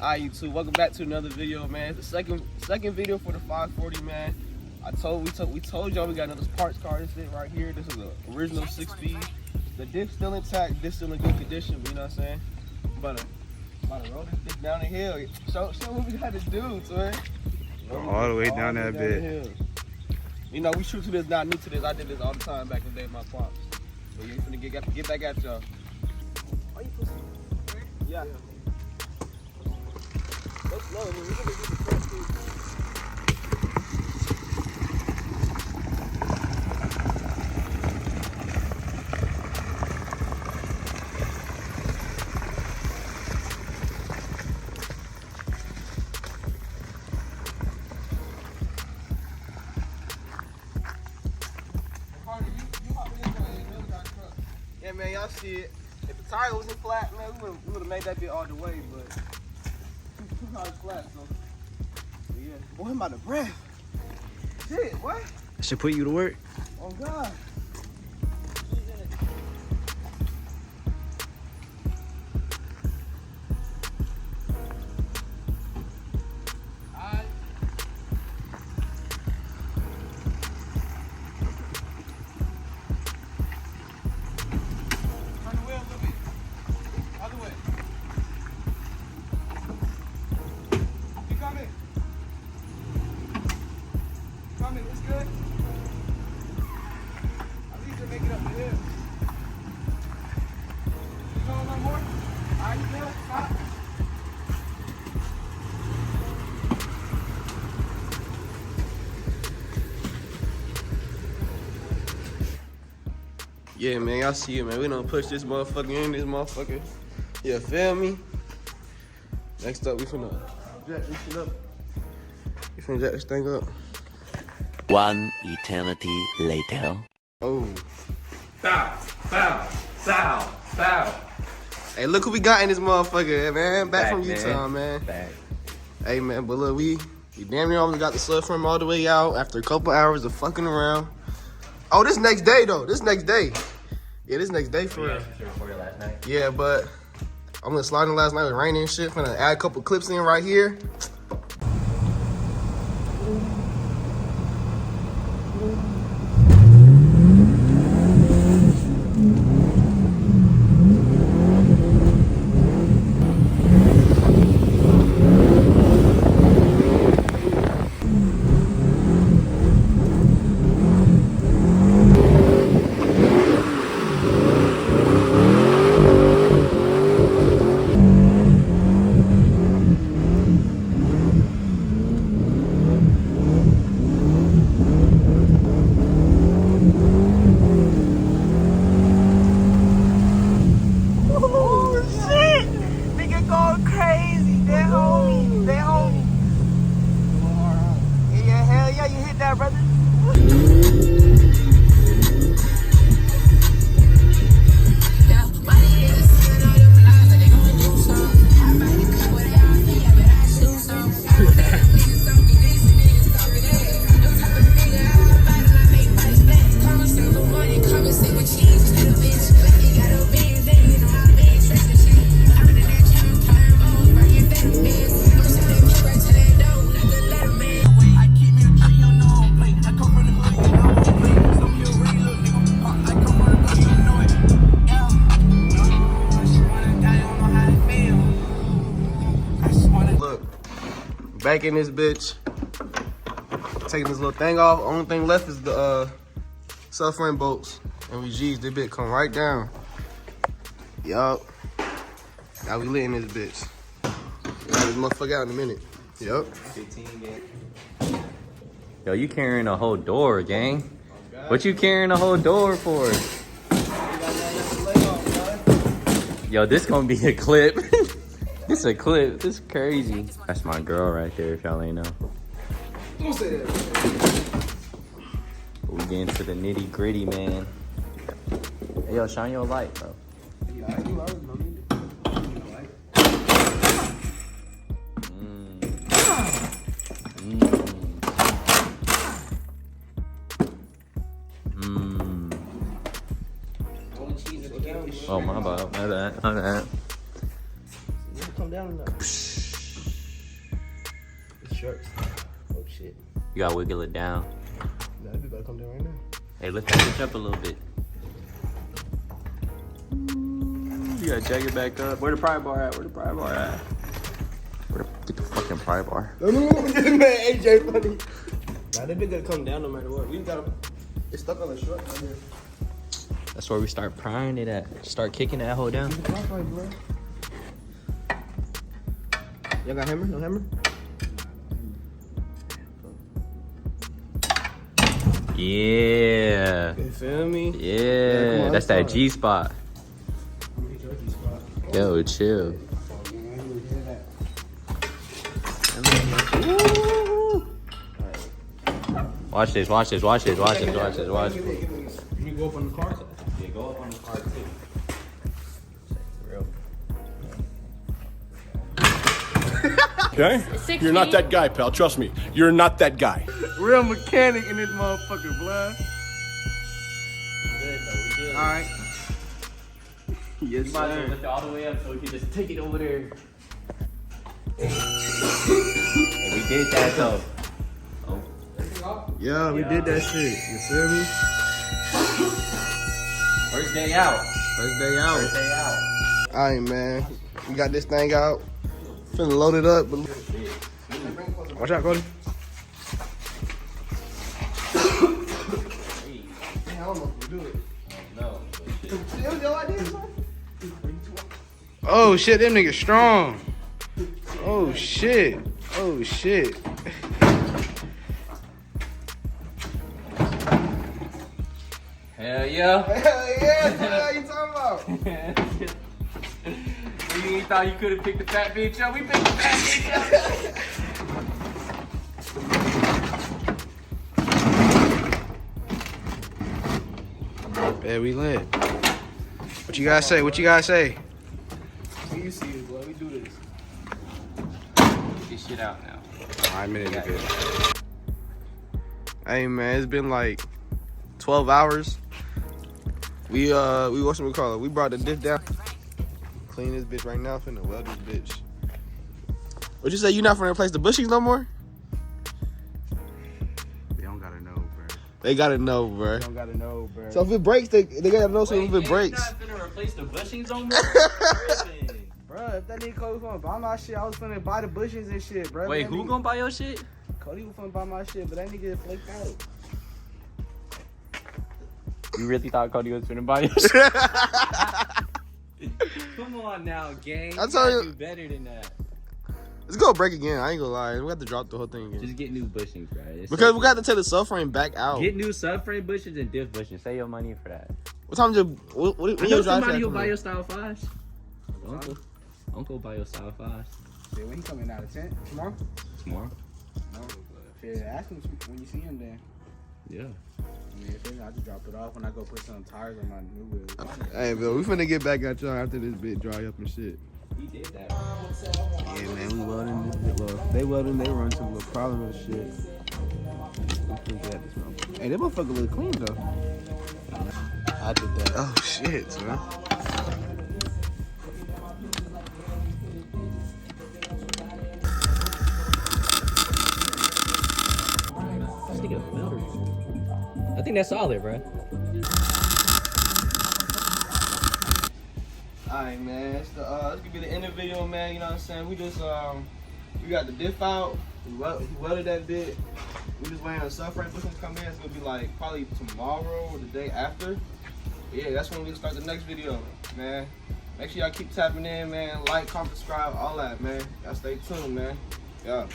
Alright, YouTube, welcome back to another video, man. It's the second video for the 540, man. We told y'all we got another parts car. This is right here. This is the original 6-speed. The dick's still intact. Dick's still in good condition. But you know what I'm saying? About to roll this dick down the hill. Show what we got to do, man. All the way down that bit. You know, we true to this, not new to this. I did this all the time back in the day with my pops. So you finna get back at y'all. Oh, you pussy. Yeah. Go slow, man. We're gonna do the first two. Yeah, man, y'all see it. If the tire wasn't flat, man, we would have made that bit all the way, but too hard flat, so yeah. Boy, I'm out of breath. Shit, what? I should put you to work. Oh God. It's good. At least make it up the hill. You going one more? Alright, you good? Stop. Yeah, man, y'all see it, man. We done push this motherfucker in this motherfucker. Yeah, feel me? Next up, we finna jack this shit up. We finna jack this thing up. One eternity later. Oh. Foul, foul, foul, foul. Hey, look who we got in this motherfucker, man. Back from Utah, man. Back. Hey, man, but look, we damn near almost got the sub from all the way out after a couple hours of fucking around. Oh, this next day, though. This next day. Yeah, this next day for real. Last night. Yeah, but I'm gonna slide in last night with raining and shit. Finna add a couple clips in right here. Back in this bitch, taking this little thing off. Only thing left is the subframe bolts, and we G's. This bitch come right down. Yup. Now we lit in this bitch. Got this motherfucker out in a minute. Yup. 15 gang. Yo, you carrying a whole door, gang? What you carrying a whole door for? Yo, this gonna be a clip. This a clip. This is crazy. That's my girl right there, if y'all ain't know. Don't say that. We get into the nitty gritty, man. Hey, yo, shine your light, bro. Oh, my bad. My bad. Come down enough. shorts. Oh shit. You gotta wiggle it down. Nah, that better come down right now. Hey, lift that bitch up a little bit. You gotta jack it back up. Where the pry bar at? Where the pry bar at? Get the fucking pry bar. Man, AJ funny. Nah, that bitch gotta come down no matter what. We gotta. It's stuck on the short right here. That's where we start prying it at. Start kicking that hole down. Y'all got hammer? No hammer? Yeah. You feel me? Yeah. come on, That's let's that G spot. Yo, chill. Watch this, watch this, watch this, watch this, watch this, watch this. You go up on the car? Yeah, go up on the car too. Okay? You're not that guy, pal. Trust me. You're not that guy. Real mechanic in this motherfucker, blood. Alright. Yes, You might as well sir. lift it all the way up so we can just take it over there. And we did that though. Oh. Yeah, we did that shit. You feel me? First day out. First day out. First day out. Alright, man. We got this thing out. Finna load it up. Watch out, Cody. I don't know if we do it. No. It was your idea, son? Oh shit, them niggas strong. Oh shit. Oh shit. Hell yeah. Hell yeah, what are you talking about? You ain't thought you could have picked the fat bitch up? We picked the fat bitch up. Yeah, we lit. What you guys say? What you guys say? You see it, boy. We do this. Get this shit out now. 5 minutes ago. Hey, man, it's been like 12 hours. We what's we call it? We brought the diff down. Clean this bitch right now. Finna weld this bitch. What you say? You not finna replace the bushings no more? They don't gotta know, bro. They gotta know, bro. They don't gotta know, bro. So if it breaks, they gotta know. So if it breaks, not finna replace the bushings on more? Bro, if that nigga Cody was gonna buy my shit, I was finna buy the bushings and shit, bro. Wait, That who nigga- gonna buy your shit? Cody was finna buy my shit, but that nigga flaked out. You really thought Cody was finna buy your shit? Come on now, gang. I told gotta you- do better than that. it's gonna break again. I ain't gonna lie. We have to drop the whole thing again Just get new bushings, bro. It's because so we got to take the subframe back out. Get new subframe bushings and diff bushings. Save your money for that. What time did what I know your drive somebody shaft who'll buy come your in? style 5s. Uncle buy your style 5s. Shit, when he coming out of tent? Tomorrow? Tomorrow? No. Shit, ask him when you see him then. Yeah. I mean, if I just drop it off when I go put some tires on my new wheels. Hey, Bill, we finna get back at y'all after this bit dry up and shit. He did that. Yeah, man, we welding this bit. Well, they welding, they run into a little problem and shit. We finna get at this motherfucker. Hey, that motherfucker look clean though. I did that. Oh shit, man. This nigga filter. I think that's solid, bro. Alright, man. It's gonna be the end of the video, man. You know what I'm saying? We just we got the diff out. He welded that bit. We just waiting on the subframe bushings to come in. It's gonna be like probably tomorrow or the day after. Yeah, that's when we start the next video, man. Make sure y'all keep tapping in, man. Like, comment, subscribe, all that, man. Y'all stay tuned, man. Yeah.